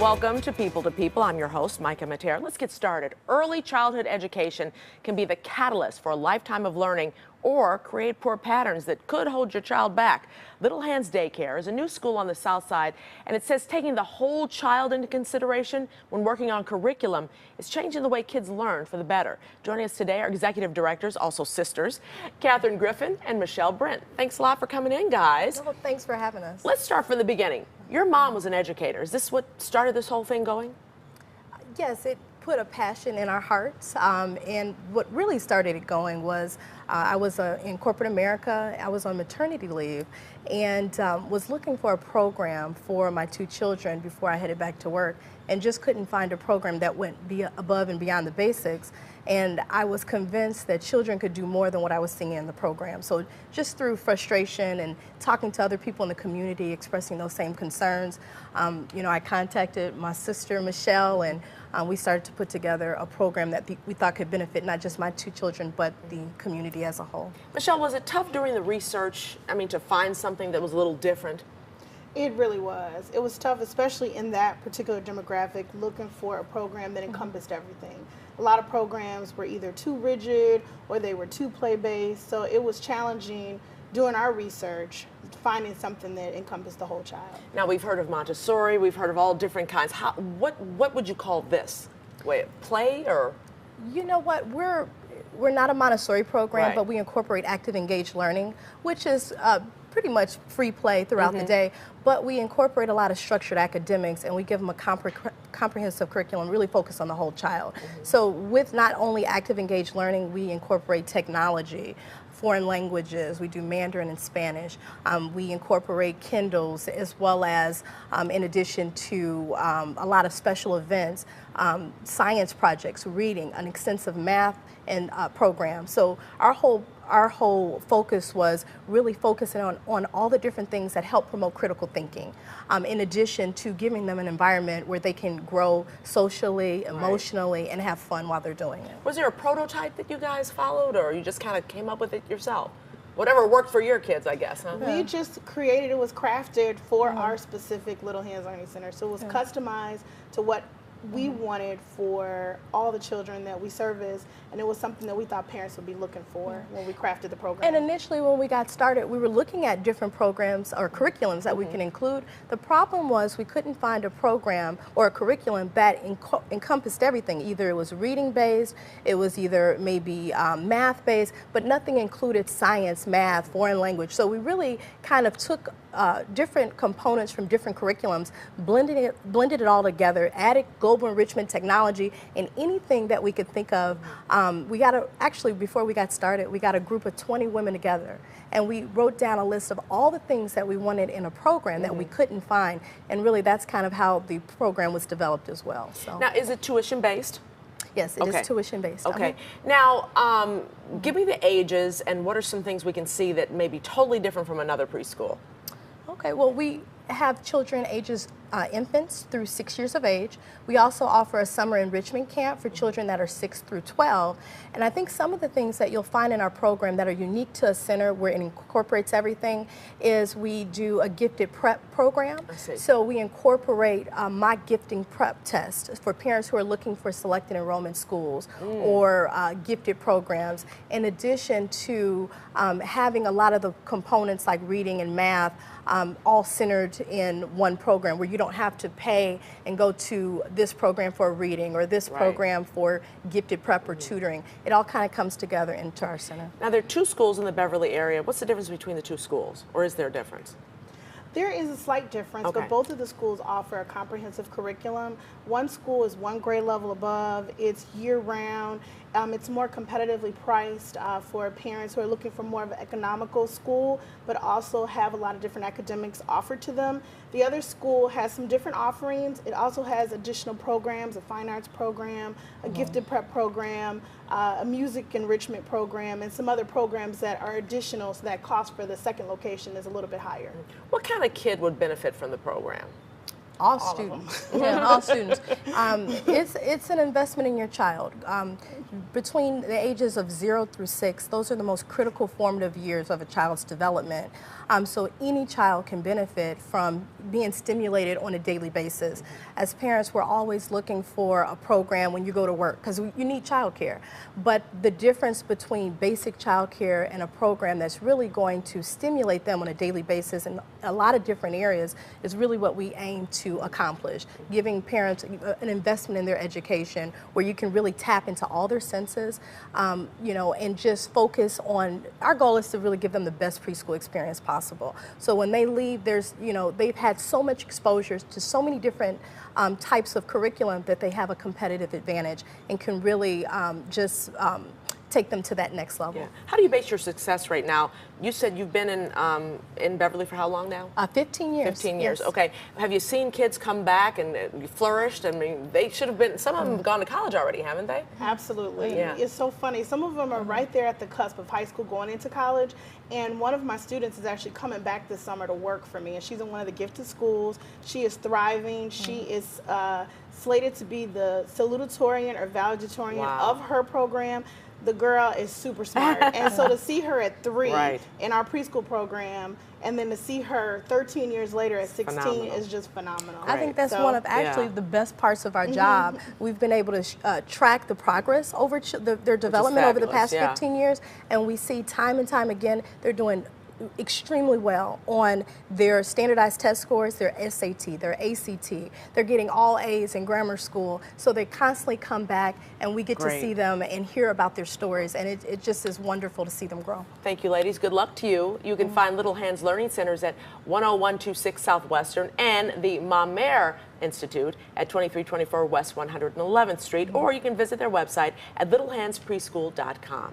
Welcome to People. I'm your host, Micah Matera. Let's get started. Early childhood education can be the catalyst for a lifetime of learning or create poor patterns that could hold your child back. Little Hands Daycare is a new school on the South Side, and it says taking the whole child into consideration when working on curriculum is changing the way kids learn for the better. Joining us today are executive directors, also sisters, Catherine Griffin and Michelle Brent. Thanks a lot for coming in, guys. Well, thanks for having us. Let's start from the beginning. Your mom was an educator. Is this what started this whole thing going? Yes, it put a passion in our hearts, and what really started it going was I was in corporate America. I was on maternity leave and was looking for a program for my two children before I headed back to work, and just couldn't find a program that went above and beyond the basics. And I was convinced that children could do more than what I was seeing in the program. So just through frustration and talking to other people in the community expressing those same concerns, I contacted my sister Michelle, and we started to put together a program that we thought could benefit not just my two children, but the community as a whole. Michelle, was it tough during the research, to find something that was a little different? It really was. It was tough, especially in that particular demographic, looking for a program that encompassed everything. A lot of programs were either too rigid or they were too play-based, so it was challenging doing our research, finding something that encompassed the whole child. Now, we've heard of Montessori, we've heard of all different kinds. What would you call this? Wait, play or? You know what, we're not a Montessori program, Right. but we incorporate active engaged learning, which is pretty much free play throughout the day, but we incorporate a lot of structured academics, and we give them a comprehensive curriculum, really focused on the whole child. So with not only active engaged learning, we incorporate technology, foreign languages, we do Mandarin and Spanish, we incorporate Kindles, as well as, in addition to a lot of special events, science projects, reading, an extensive math and program. So our whole focus was really focusing on all the different things that help promote critical thinking, in addition to giving them an environment where they can grow socially, emotionally, and have fun while they're doing it. Was there a prototype that you guys followed, or you just kind of came up with it yourself? Whatever worked for your kids, I guess, huh? We just created, it was crafted for our specific Little Hands Learning Center. So it was customized to what we wanted for all the children that we service, and it was something that we thought parents would be looking for when we crafted the program. And initially when we got started, we were looking at different programs or curriculums that we can include. The problem was we couldn't find a program or a curriculum that encompassed everything. Either it was reading based, it was either maybe math based, but nothing included science, math, foreign language. So we really kind of took different components from different curriculums, blended it all together, added global enrichment technology, and anything that we could think of. Before we got started, we got a group of 20 women together, and we wrote down a list of all the things that we wanted in a program that we couldn't find, and really that's kind of how the program was developed as well. So. Now, is it tuition based? Yes, it is tuition based. Okay. Now, give me the ages, and what are some things we can see that may be totally different from another preschool? Okay, well, we have children ages infants through 6 years of age. We also offer a summer enrichment camp for children that are 6 through 12. And I think some of the things that you'll find in our program that are unique to a center where it incorporates everything is we do a gifted prep program. I see. So we incorporate mock gifting prep tests for parents who are looking for selected enrollment schools or gifted programs, in addition to having a lot of the components like reading and math all centered in one program where you don't have to pay and go to this program for reading or this program for gifted prep or tutoring. It all kind of comes together into our center. Now, there are two schools in the Beverly area. What's the difference between the two schools, or is there a difference? There is a slight difference, but both of the schools offer a comprehensive curriculum. One school is one grade level above. It's year-round. It's more competitively priced for parents who are looking for more of an economical school, but also have a lot of different academics offered to them. The other school has some different offerings. It also has additional programs, a fine arts program, a gifted prep program, a music enrichment program, and some other programs that are additional, so that cost for the second location is a little bit higher. What kind of kid would benefit from the program? All students, yeah, all students. It's an investment in your child. Between the ages of 0 through 6, those are the most critical formative years of a child's development. So any child can benefit from being stimulated on a daily basis. As parents, we're always looking for a program when you go to work because you need childcare. But the difference between basic childcare and a program that's really going to stimulate them on a daily basis in a lot of different areas is really what we aim to accomplish. Giving parents an investment in their education where you can really tap into all their senses, you know, and just focus on, our goal is to really give them the best preschool experience possible. So when they leave, there's, you know, they've had so much exposure to so many different types of curriculum that they have a competitive advantage and can really take them to that next level. Yeah. How do you base your success right now? You said you've been in Beverly for how long now? 15 years. 15 years, yes. okay. Have you seen kids come back and flourished? I mean, they should have been, some of them have gone to college already, haven't they? Absolutely. Yeah. It's so funny. Some of them are right there at the cusp of high school going into college, and one of my students is actually coming back this summer to work for me, and she's in one of the gifted schools. She is thriving. She is slated to be the salutatorian or valedictorian of her program. The girl is super smart. And so to see her at 3 in our preschool program, and then to see her 13 years later at 16 is just phenomenal. I think that's one of actually the best parts of our job. We've been able to track the progress over their development over the past 15 years, and we see time and time again they're doing extremely well on their standardized test scores, their SAT, their ACT. They're getting all A's in grammar school, so they constantly come back and we get to see them and hear about their stories, and it just is wonderful to see them grow. Thank you, ladies. Good luck to you. You can find Little Hands Learning Centers at 10126 Southwestern and the Mamer Institute at 2324 West 111th Street, or you can visit their website at littlehandspreschool.com.